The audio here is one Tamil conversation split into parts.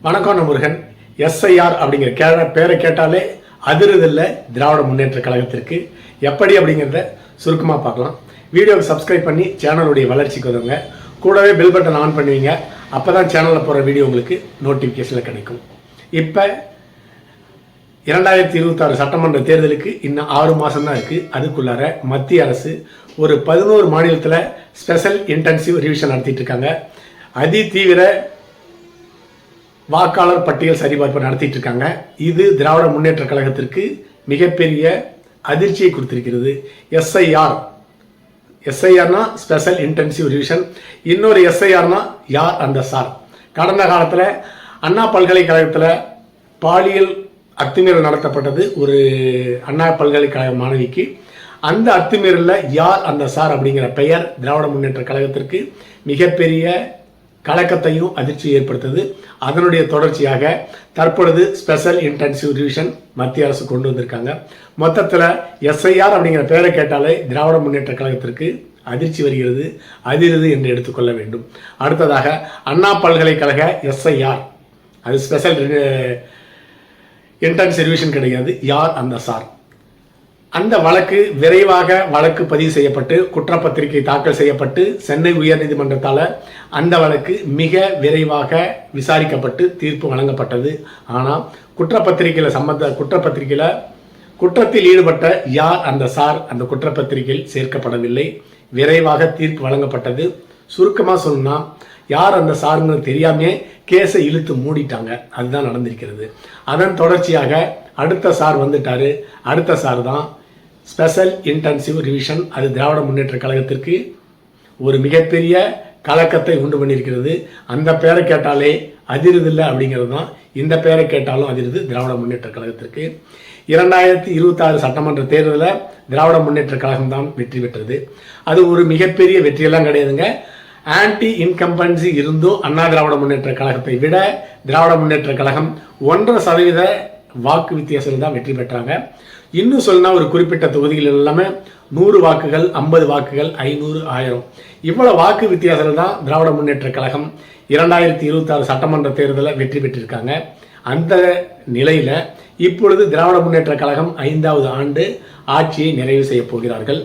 வணக்கம் முருகன். எஸ்ஐஆர் அப்படிங்கிற பேரை கேட்டாலே அதிருதில்லை திராவிட முன்னேற்ற கழகத்திற்கு. எப்படி அப்படிங்கிறத சுருக்கமாக பார்க்கலாம். வீடியோவை சப்ஸ்கிரைப் பண்ணி சேனலுடைய வளர்ச்சிக்கு உதவுங்க. கூடவே பெல் பட்டன் ஆன் பண்ணுவீங்க. அப்போ தான் சேனலில் போகிற வீடியோ உங்களுக்கு நோட்டிஃபிகேஷனில் கிடைக்கும். இப்போ 2026 சட்டமன்ற தேர்தலுக்கு இன்னும் 6 மாதம் தான் இருக்குது. அதுக்குள்ளார மத்திய அரசு ஒரு 11 மாநிலத்தில் ஸ்பெஷல் இன்டென்சிவ் ரிவிஷன் நடத்திட்டு இருக்காங்க. அதி தீவிர வாக்காளர் பட்டியல் சரிபார்ப்பு நடத்திட்டு இருக்காங்க. இது திராவிட முன்னேற்ற கழகத்திற்கு மிகப்பெரிய அதிர்ச்சியை கொடுத்திருக்கிறது. எஸ்ஐஆர்னா ஸ்பெஷல் இன்டென்சிவ் ரிவிஷன். இன்னொரு எஸ்ஐஆர்னா யார் அந்த சார். கடந்த காலத்தில் அண்ணா பல்கலைக்கழகத்தில் பாலியல் அத்துமீறல் நடத்தப்பட்டது ஒரு அண்ணா பல்கலைக்கழக மாணவிக்கு. அந்த அத்துமீறலில் யார் அந்த சார் அப்படிங்கிற பெயர் திராவிட முன்னேற்ற கழகத்திற்கு மிகப்பெரிய கலக்கத்தையும் அதிர்ச்சியை ஏற்படுத்தது. அதனுடைய தொடர்ச்சியாக தற்பொழுது ஸ்பெஷல் இன்டென்சிவ் ரிவிஷன் மத்திய அரசு கொண்டு வந்திருக்காங்க. மொத்தத்தில் எஸ்ஐஆர் அப்படிங்கிற பெயரை கேட்டாலே திராவிட முன்னேற்ற கழகத்திற்கு அதிர்ச்சி வருகிறது, அதிருது என்று எடுத்துக்கொள்ள வேண்டும். அடுத்ததாக அண்ணா பல்கலைக்கழக எஸ்ஐஆர், அது ஸ்பெஷல் இன்டென்சிவ் ரிவிஷன் கிடையாது. யார் அந்த சார்? அந்த வழக்கு விரைவாக வழக்கு பதிவு செய்யப்பட்டு குற்றப்பத்திரிகை தாக்கல் செய்யப்பட்டு சென்னை உயர்நீதிமன்றத்தால் அந்த வழக்கு மிக விரைவாக விசாரிக்கப்பட்டு தீர்ப்பு வழங்கப்பட்டது. ஆனால் குற்றப்பத்திரிகையில் குற்றத்தில் ஈடுபட்ட யார் அந்த சார் அந்த குற்றப்பத்திரிகையில் சேர்க்கப்படவில்லை. விரைவாக தீர்ப்பு வழங்கப்பட்டது. சுருக்கமாக சொல்லணும்னா யார் அந்த சாருன்னு தெரியாமே கேஸை இழுத்து மூடிட்டாங்க. அதுதான் நடந்திருக்கிறது. அதன் தொடர்ச்சியாக அடுத்த சார் வந்துட்டாரு. அடுத்த சார் தான் ஸ்பெஷல் இன்டென்சிவ் ரிவிஷன். அது திராவிட முன்னேற்ற கழகத்திற்கு ஒரு மிகப்பெரிய கலக்கத்தை உண்டு பண்ணியிருக்கிறது. அந்த பேரை கேட்டாலே அதிருதில்லை அப்படிங்கிறது தான். இந்த பேரை கேட்டாலும் அதிருது திராவிட முன்னேற்ற கழகத்திற்கு. 2026 சட்டமன்ற தேர்தலில் திராவிட முன்னேற்ற கழகம் தான் வெற்றி பெற்றது. அது ஒரு மிகப்பெரிய வெற்றியெல்லாம் கிடையாதுங்க. ஆன்டி இன்கம்பன்சி இருந்தும் அண்ணா திராவிட முன்னேற்ற கழகத்தை விட திராவிட முன்னேற்ற கழகம் 1.5% வாக்கு வித்தியாசத்தில் தான் வெற்றி பெற்றாங்க. இன்னும் சொல்லனா ஒரு குறிப்பிட்ட தொகுதிகள் எல்லாமே 100 வாக்குகள், 50 வாக்குகள், 500, 1000 இவ்வளவு வாக்கு வித்தியாசத்தில் தான் திராவிட முன்னேற்ற கழகம் 2026 சட்டமன்ற தேர்தலில் வெற்றி பெற்றிருக்காங்க. அந்த நிலையில இப்பொழுது திராவிட முன்னேற்ற கழகம் 5வது ஆண்டு ஆட்சியை நிறைவு செய்ய போகிறார்கள்.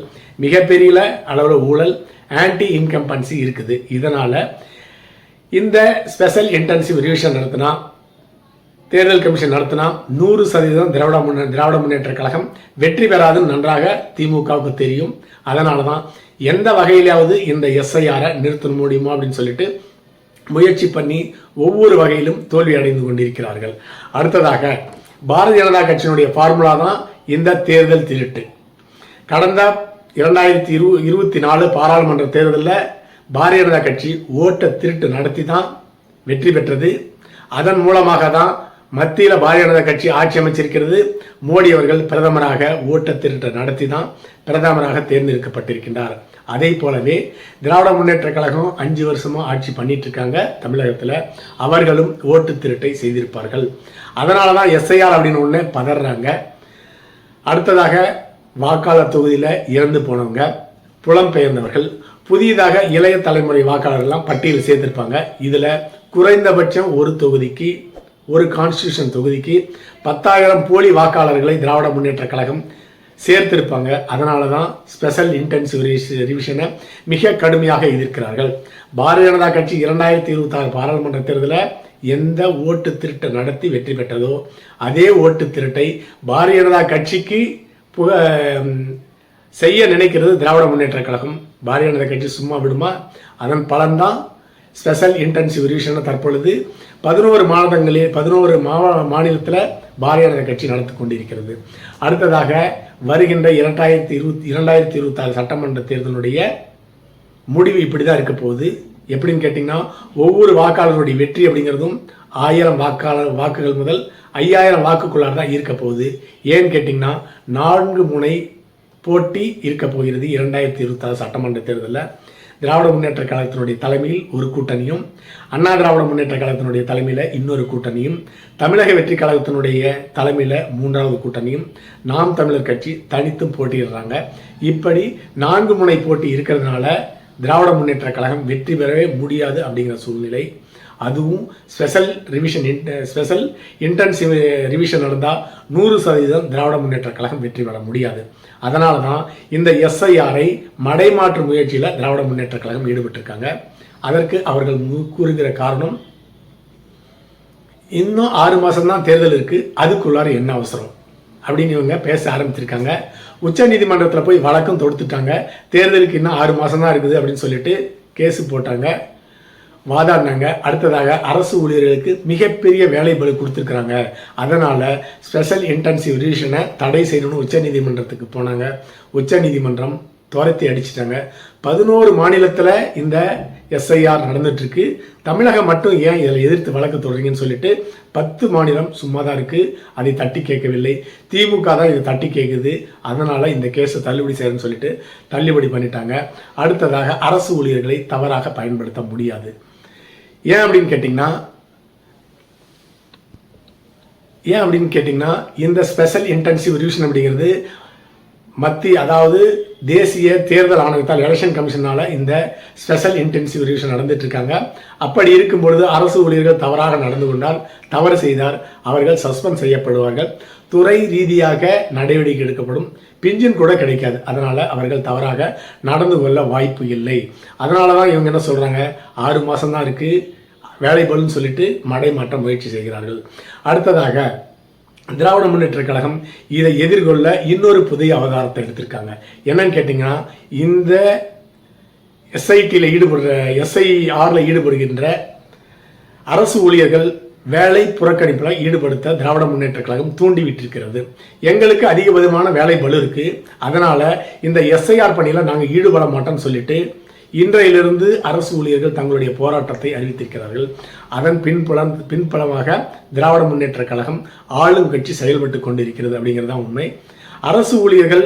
மிகப்பெரிய அளவில் ஊழல், ஆன்டி இன்கம்பன்சி இருக்குது. இதனால இந்த ஸ்பெஷல் இன்டென்சிவ் ரிவிஷன் நடத்தினா, தேர்தல் கமிஷன் நடத்தினா 100% திராவிட முன்னேற்ற கழகம் வெற்றி பெறாதுன்னு நன்றாக திமுகவுக்கு தெரியும். அதனால தான் எந்த வகையிலாவது இந்த எஸ்ஐஆரை நிறுத்த முடியுமா அப்படின்னு சொல்லிட்டு முயற்சி பண்ணி ஒவ்வொரு வகையிலும் தோல்வி அடைந்து கொண்டிருக்கிறார்கள். அடுத்ததாக பாரதிய ஜனதா கட்சியினுடைய ஃபார்முலா தான் இந்த தேர்தல் திருட்டு. கடந்த 2024 பாராளுமன்ற தேர்தலில் பாரதிய ஜனதா கட்சி ஓட்ட திருட்டு நடத்தி தான் வெற்றி பெற்றது. அதன் மூலமாக தான் மத்தியில் பாரதிய ஜனதா கட்சி ஆட்சி அமைச்சிருக்கிறது. மோடி அவர்கள் பிரதமராக ஓட்ட திருட்டு நடத்தி தான் பிரதமராக தேர்ந்தெடுக்கப்பட்டிருக்கின்றார். அதே போலவே திராவிட முன்னேற்ற கழகம் 5 வருஷமா ஆட்சி பண்ணிட்டு இருக்காங்க தமிழகத்தில். அவர்களும் ஓட்டு திருட்டை செய்திருப்பார்கள். அதனால தான் எஸ்ஐஆர் அப்படின்னு ஒன்று பதறாங்க. அடுத்ததாக வாக்காளர் தொகுதியில் இறந்து போனவங்க, புலம்பெயர்ந்தவர்கள், புதிதாக இளைய தலைமுறை வாக்காளர்கள்லாம் பட்டியலில் சேர்த்திருப்பாங்க. இதில் குறைந்தபட்சம் ஒரு தொகுதிக்கு, ஒரு கான்ஸ்டியூஷன் தொகுதிக்கு 10,000 போலி வாக்காளர்களை திராவிட முன்னேற்ற கழகம் சேர்த்திருப்பாங்க. அதனால தான் ஸ்பெஷல் இன்டென்சிவ் ரிவிஷனை மிக கடுமையாக எதிர்க்கிறார்கள். பாரதிய ஜனதா கட்சி 2026 பாராளுமன்ற தேர்தலில் எந்த ஓட்டு திருட்டை நடத்தி வெற்றி பெற்றதோ அதே ஓட்டு திருட்டை பாரதிய ஜனதா கட்சிக்கு செய்ய நினைக்கிறது திராவிட முன்னேற்ற கழகம். பாரதிய ஜனதா கட்சி சும்மா விடுமா? அதன் பலன்தான் ஸ்பெஷல் இன்டென்சிவ் ரிவிஷன் தற்பொழுது 11 மாநிலத்தில் பாரதிய ஜனதா கட்சி நடத்தி கொண்டிருக்கிறது. அடுத்ததாக வருகின்ற 2026 சட்டமன்ற தேர்தலுடைய முடிவு இப்படி தான் இருக்க போகுது. எப்படின்னு கேட்டிங்கன்னா, ஒவ்வொரு வாக்காளருடைய வெற்றி அப்படிங்கிறதும் 1000 வாக்குகள் முதல் 5000 வாக்குக்குள்ளார் தான் இருக்க போகுது. ஏன்னு கேட்டிங்கன்னா 4 முனை போட்டி இருக்க போகிறது. 2026 சட்டமன்ற தேர்தலில் திராவிட முன்னேற்ற கழகத்தினுடைய தலைமையில் ஒரு கூட்டணியும், அண்ணா திராவிட முன்னேற்ற கழகத்தினுடைய தலைமையில் இன்னொரு கூட்டணியும், தமிழக வெற்றி கழகத்தினுடைய தலைமையில் 3வது கூட்டணியும், நாம் தமிழர் கட்சி தனித்தும் போட்டியிடுறாங்க. இப்படி 4 முனை போட்டி இருக்கிறதுனால திராவிட முன்னேற்ற கழகம் வெற்றி பெறவே முடியாது அப்படிங்கிற சூழ்நிலை. அதுவும் ஸ்பெஷல் இன்டென்சிவ் ரிவிஷன் நடந்தால் 100% திராவிட முன்னேற்ற கழகம் வெற்றி பெற முடியாது. அதனால தான் இந்த எஸ்ஐஆரை மடைமாற்று முயற்சியில் திராவிட முன்னேற்ற கழகம் ஈடுபட்டிருக்காங்க. அதற்கு அவர்கள் கூறுகிற காரணம், இன்னும் 6 மாதம் தான் தேர்தல் இருக்கு, அதுக்குள்ளார என்ன அவசரம் அப்படின்னு இவங்க பேச ஆரம்பிச்சிருக்காங்க. உச்ச நீதிமன்றத்தில் போய் வழக்கம் தொடுத்துட்டாங்க. தேர்தலுக்கு இன்னும் 6 மாதம் தான் இருக்குது அப்படின்னு சொல்லிட்டு கேஸு போட்டாங்க, வாதாடினாங்க. அடுத்ததாக அரசு ஊழியர்களுக்கு மிகப்பெரிய வேலை பளு கொடுத்துருக்குறாங்க. அதனால் ஸ்பெஷல் இன்டென்சிவ் ரிவிஷனை தடை செய்யணும்னு உச்ச நீதிமன்றத்துக்கு போனாங்க. உச்ச நீதிமன்றம் துரத்தி அடிச்சிட்டாங்க. 11 மாநிலத்தில் இந்த எஸ்ஐஆர் நடந்துட்டுருக்கு. தமிழகம் மட்டும் ஏன் இதில் எதிர்த்து வழக்கு தொடர்றீங்கன்னு சொல்லிட்டு 10 மாநிலம் சும்மா தான் இருக்குது. அதை தட்டி கேட்கவில்லை. திமுக தான் இதை தட்டி கேட்குது. அதனால் இந்த கேஸை தள்ளுபடி செய்யணும்னு சொல்லிட்டு தள்ளுபடி பண்ணிட்டாங்க. அடுத்ததாக அரசு ஊழியர்களை தவறாக பயன்படுத்த முடியாது. ஏன் அப்படின்னு கேட்டிங்கன்னா இந்த ஸ்பெஷல் இன்டென்சிவ் ரிவிஷன் அப்படிங்கிறது அதாவது தேசிய தேர்தல் ஆணையத்தால், எலெக்ஷன் கமிஷனால இந்த ஸ்பெஷல் இன்டென்சிவ் ரிவிஷன் நடந்துட்டு இருக்காங்க. அப்படி இருக்கும் பொழுது அரசு ஊழியர்கள் தவறாக நடந்து கொண்டால், தவறு செய்தார், அவர்கள் சஸ்பெண்ட் செய்யப்படுவார்கள். துறை ரீதியாக நடவடிக்கை எடுக்கப்படும். பென்ஷன் கூட கிடைக்காது. அதனால அவர்கள் தவறாக நடந்து கொள்ள வாய்ப்பு இல்லை. அதனால தான் இவங்க என்ன சொல்றாங்க, 6 மாதம் தான் இருக்கு வேலை பளுன்னு சொல்லிட்டு மடைமாற்ற முயற்சி செய்கிறார்கள். அடுத்ததாக திராவிட முன்னேற்ற கழகம் இதை எதிர்கொள்ள இன்னொரு புதிய அவதாரத்தை எடுத்திருக்காங்க. என்னன்னு கேட்டிங்கன்னா, இந்த எஸ்ஐஆரில் ஈடுபடுகின்ற அரசு ஊழியர்கள் வேலை புறக்கணிப்பில் ஈடுபடுத்த திராவிட முன்னேற்ற கழகம் தூண்டிவிட்டிருக்கிறது. எங்களுக்கு அதிகபட்சமான வேலை பளு இருக்கு, அதனால இந்த எஸ்ஐஆர் பணியில் நாங்கள் ஈடுபட மாட்டோம்னு சொல்லிட்டு இன்றையிலிருந்து அரசு ஊழியர்கள் தங்களுடைய போராட்டத்தை அறிவித்திருக்கிறார்கள். அதன் பின்பலமாக திராவிட முன்னேற்ற கழகம் ஆளும் கட்சி செயல்பட்டு கொண்டிருக்கிறது அப்படிங்கிறது தான் உண்மை. அரசு ஊழியர்கள்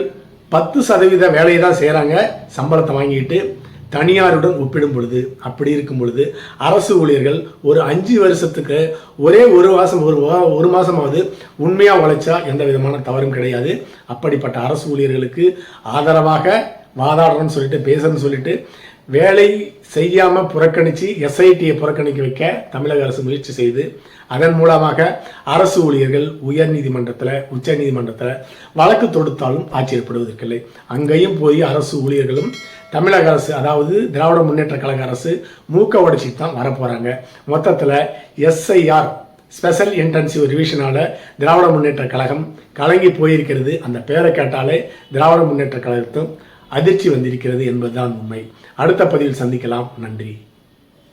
10% வேலையை தான் செய்கிறாங்க, சம்பளத்தை வாங்கிட்டு. தனியாருடன் ஒப்பிடும் பொழுது, அப்படி இருக்கும் பொழுது அரசு ஊழியர்கள் ஒரு 5 வருஷத்துக்கு ஒரே ஒரு மாதமாவது உண்மையாக உழைச்சா எந்த விதமான தவறும் கிடையாது. அப்படிப்பட்ட அரசு ஊழியர்களுக்கு ஆதரவாக வாதாடுறோன்னு சொல்லிட்டு பேசணும்னு சொல்லிட்டு வேலை செய்யாமல் புறக்கணித்து எஸ்ஐடியை புறக்கணிக்க வைக்க தமிழக அரசு முயற்சி செய்து, அதன் மூலமாக அரசு ஊழியர்கள் உயர் நீதிமன்றத்தில், உச்ச நீதிமன்றத்தில் வழக்கு தொடுத்தாலும் ஆச்சரியப்படுவதற்கில்லை. அங்கேயும் போய் அரசு ஊழியர்களும் தமிழக அரசு, அதாவது திராவிட முன்னேற்ற கழக அரசு மூக்க உடைச்சி தான் வரப்போகிறாங்க. மொத்தத்தில் SIR special intensive ரிவிஷனால Dravida Munnetra Kazhagam கலங்கி போயிருக்கிறது. அந்த பேரை கேட்டாலே திராவிட முன்னேற்ற கழகத்தும் அதிர்ச்சி வந்திருக்கிறது என்பதுதான் உண்மை. அடுத்த பதிவில் சந்திக்கலாம். நன்றி.